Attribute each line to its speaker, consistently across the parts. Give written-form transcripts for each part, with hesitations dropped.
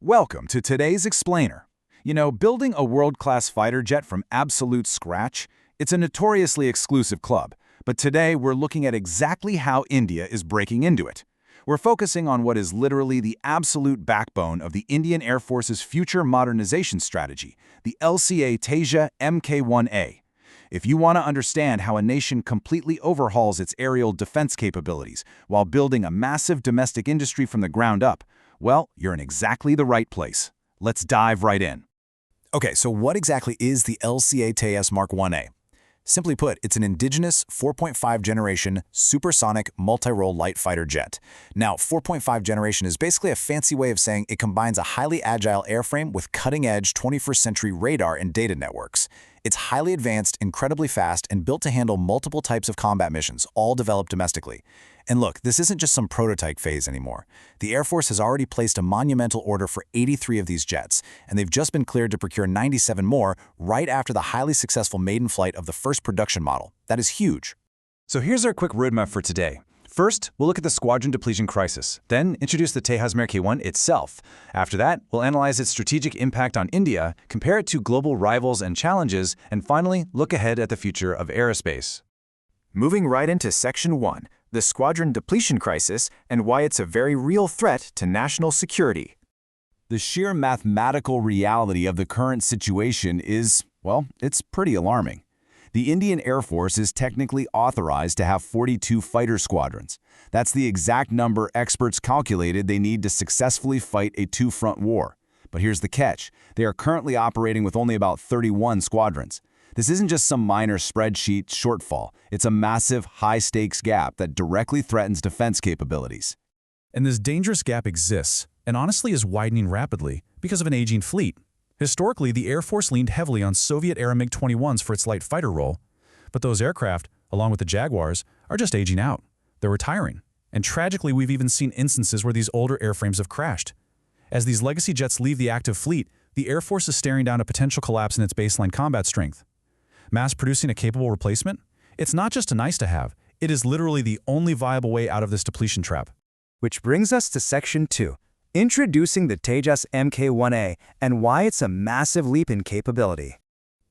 Speaker 1: Welcome to today's Explainer. Building a world-class fighter jet from absolute scratch, it's a notoriously exclusive club, but today we're looking at exactly how India is breaking into it. We're focusing on what is literally the absolute backbone of the Indian Air Force's future modernization strategy, the LCA Tejas Mk-1A. If you want to understand how a nation completely overhauls its aerial defense capabilities while building a massive domestic industry from the ground up, well, you're in exactly the right place. Let's dive right in.
Speaker 2: Okay, so what exactly is the LCA Tejas Mk-1A? Simply put, it's an indigenous 4.5 generation supersonic multi-role light fighter jet. Now, 4.5 generation is basically a fancy way of saying it combines a highly agile airframe with cutting-edge 21st century radar and data networks. It's highly advanced, incredibly fast, and built to handle multiple types of combat missions, all developed domestically. And look, this isn't just some prototype phase anymore. The Air Force has already placed a monumental order for 83 of these jets, and they've just been cleared to procure 97 more right after the highly successful maiden flight of the first production model. That is huge.
Speaker 1: So here's our quick roadmap for today. First, we'll look at the Squadron depletion crisis, then introduce the Tejas Mk-1 itself. After that, we'll analyze its strategic impact on India, compare it to global rivals and challenges, and finally, look ahead at the future of aerospace.
Speaker 3: Moving right into Section 1, the Squadron depletion crisis and why it's a very real threat to national security.
Speaker 1: The sheer mathematical reality of the current situation is, well, it's pretty alarming. The Indian Air Force is technically authorized to have 42 fighter squadrons. That's the exact number experts calculated they need to successfully fight a two-front war. But here's the catch. They are currently operating with only about 31 squadrons. This isn't just some minor spreadsheet shortfall. It's a massive, high-stakes gap that directly threatens defense capabilities.
Speaker 4: And this dangerous gap exists, and honestly is widening rapidly because of an aging fleet. Historically, the Air Force leaned heavily on Soviet-era MiG-21s for its light fighter role, but those aircraft, along with the Jaguars, are just aging out. They're retiring. And tragically, we've even seen instances where these older airframes have crashed. As these legacy jets leave the active fleet, the Air Force is staring down a potential collapse in its baseline combat strength. Mass-producing a capable replacement? It's not just a nice-to-have. It is literally the only viable way out of this depletion trap.
Speaker 3: Which brings us to Section 2. Introducing the Tejas Mk-1A and why it's a massive leap in capability.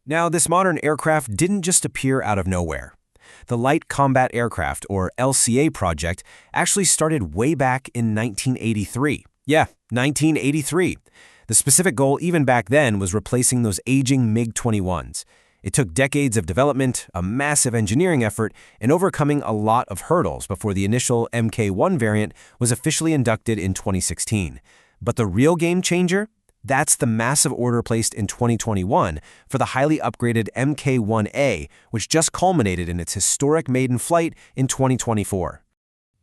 Speaker 5: Now, this modern aircraft didn't just appear out of nowhere. The Light Combat Aircraft, or LCA project, actually started way back in 1983. Yeah, 1983. The specific goal even back then was replacing those aging MiG-21s. It took decades of development, a massive engineering effort, and overcoming a lot of hurdles before the initial Mk-1 variant was officially inducted in 2016. But the real game changer? That's the massive order placed in 2021 for the highly upgraded Mk-1A, which just culminated in its historic maiden flight in 2024.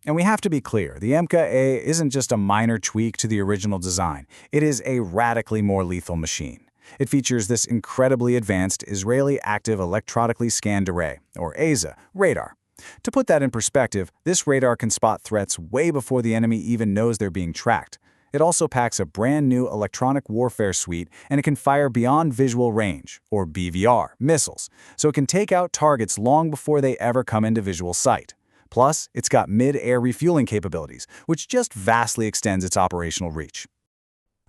Speaker 2: And we have to be clear, the Mk-A isn't just a minor tweak to the original design. It is a radically more lethal machine. It features this incredibly advanced Israeli Active Electronically Scanned Array, or AESA, radar. To put that in perspective, this radar can spot threats way before the enemy even knows they're being tracked. It also packs a brand new electronic warfare suite, and it can fire beyond visual range, or BVR, missiles, so it can take out targets long before they ever come into visual sight. Plus, it's got mid-air refueling capabilities, which just vastly extends its operational reach.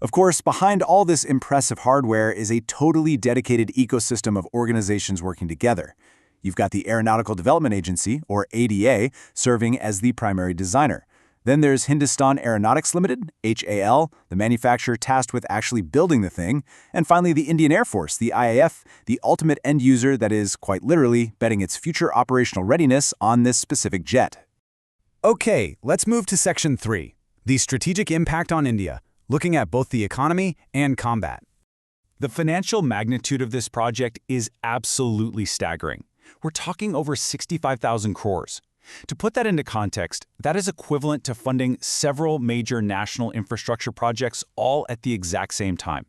Speaker 1: Of course, behind all this impressive hardware is a totally dedicated ecosystem of organizations working together. You've got the Aeronautical Development Agency, or ADA, serving as the primary designer. Then there's Hindustan Aeronautics Limited, HAL, the manufacturer tasked with actually building the thing. And finally, the Indian Air Force, the IAF, the ultimate end user that is, quite literally, betting its future operational readiness on this specific jet.
Speaker 4: Okay, let's move to Section 3, the strategic impact on India, looking at both the economy and combat. The financial magnitude of this project is absolutely staggering. We're talking over 65,000 crores. To put that into context, that is equivalent to funding several major national infrastructure projects all at the exact same time.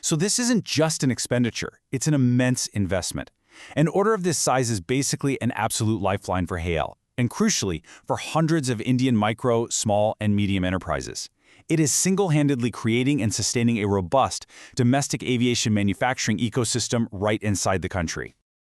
Speaker 4: So this isn't just an expenditure, it's an immense investment. An order of this size is basically an absolute lifeline for HAL, and crucially, for hundreds of Indian micro, small, and medium enterprises. It is single-handedly creating and sustaining a robust domestic aviation manufacturing ecosystem right inside the country.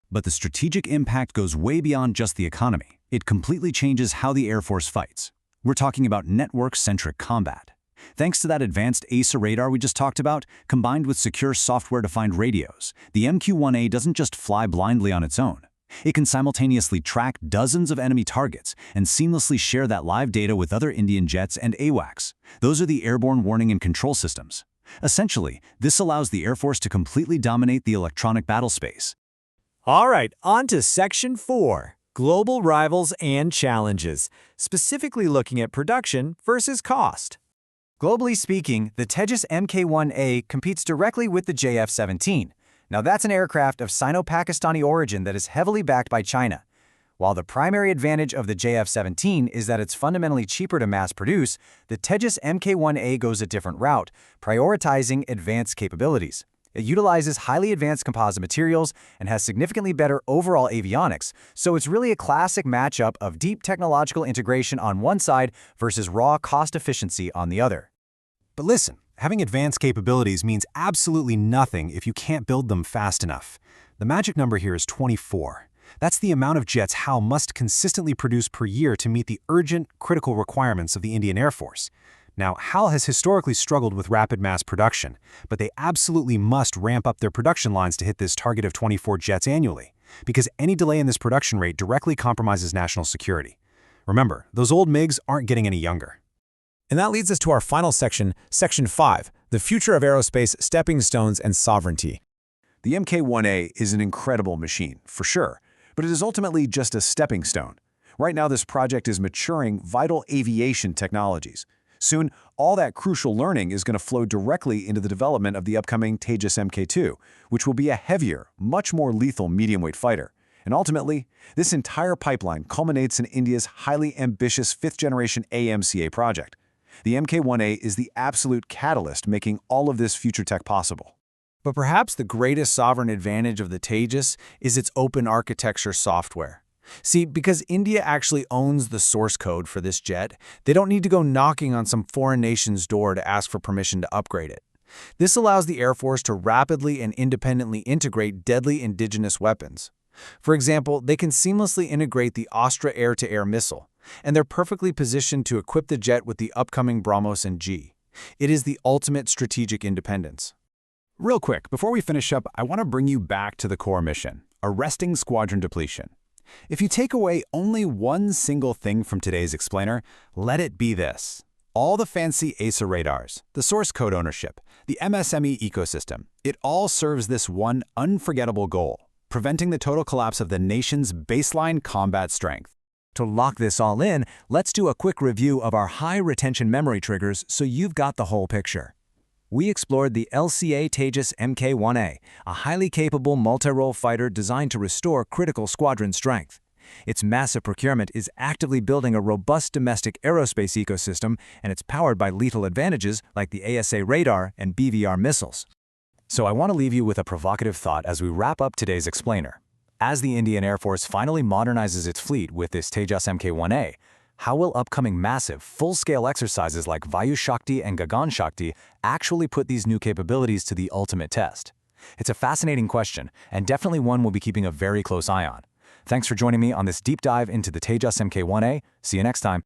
Speaker 1: But the strategic impact goes way beyond just the economy. It completely changes how the Air Force fights. We're talking about network-centric combat.
Speaker 2: Thanks to that advanced AESA radar we just talked about, combined with secure software-defined radios, the Mk-1A doesn't just fly blindly on its own. It can simultaneously track dozens of enemy targets and seamlessly share that live data with other Indian jets and AWACS. Those are the airborne warning and control systems. Essentially, this allows the Air Force to completely dominate the electronic battle space.
Speaker 6: All right, on to Section 4, Global Rivals and Challenges, specifically looking at production versus cost.
Speaker 3: Globally speaking, the Tejas Mk-1A competes directly with the JF-17. Now that's an aircraft of Sino-Pakistani origin that is heavily backed by China. While the primary advantage of the JF-17 is that it's fundamentally cheaper to mass produce, the Tejas Mk-1A goes a different route, prioritizing advanced capabilities. It utilizes highly advanced composite materials and has significantly better overall avionics, so it's really a classic matchup of deep technological integration on one side versus raw cost efficiency on the other.
Speaker 5: But listen, having advanced capabilities means absolutely nothing if you can't build them fast enough. The magic number here is 24. That's the amount of jets HAL must consistently produce per year to meet the urgent, critical requirements of the Indian Air Force. Now, HAL has historically struggled with rapid mass production, but they absolutely must ramp up their production lines to hit this target of 24 jets annually, because any delay in this production rate directly compromises national security. Remember, those old MiGs aren't getting any younger.
Speaker 4: And that leads us to our final section, Section 5, the future of aerospace, stepping stones, and sovereignty.
Speaker 2: The Mk-1A is an incredible machine, for sure, but it is ultimately just a stepping stone. Right now, this project is maturing vital aviation technologies. Soon, all that crucial learning is going to flow directly into the development of the upcoming Tejas Mk-2, which will be a heavier, much more lethal medium-weight fighter. And ultimately, this entire pipeline culminates in India's highly ambitious fifth-generation AMCA project. The Mk-1A is the absolute catalyst making all of this future tech possible.
Speaker 1: But perhaps the greatest sovereign advantage of the Tejas is its open architecture software. See, because India actually owns the source code for this jet, they don't need to go knocking on some foreign nation's door to ask for permission to upgrade it. This allows the Air Force to rapidly and independently integrate deadly indigenous weapons. For example, they can seamlessly integrate the Astra air-to-air missile, and they're perfectly positioned to equip the jet with the upcoming BrahMos and G. It is the ultimate strategic independence.
Speaker 4: Real quick, before we finish up, I want to bring you back to the core mission, arresting squadron depletion. If you take away only one single thing from today's explainer, let it be this. All the fancy AESA radars, the source code ownership, the MSME ecosystem, it all serves this one unforgettable goal, preventing the total collapse of the nation's baseline combat strength.
Speaker 3: To lock this all in, let's do a quick review of our high-retention memory triggers so you've got the whole picture. We explored the LCA Tejas Mk-1A, a highly capable multi-role fighter designed to restore critical squadron strength. Its massive procurement is actively building a robust domestic aerospace ecosystem, and it's powered by lethal advantages like the AESA radar and BVR missiles. So I want to leave you with a provocative thought as we wrap up today's explainer. As the Indian Air Force finally modernizes its fleet with this Tejas Mk-1A, how will upcoming massive, full-scale exercises like Vayu Shakti and Gagan Shakti actually put these new capabilities to the ultimate test? It's a fascinating question, and definitely one we'll be keeping a very close eye on. Thanks for joining me on this deep dive into the Tejas Mk-1A. See you next time.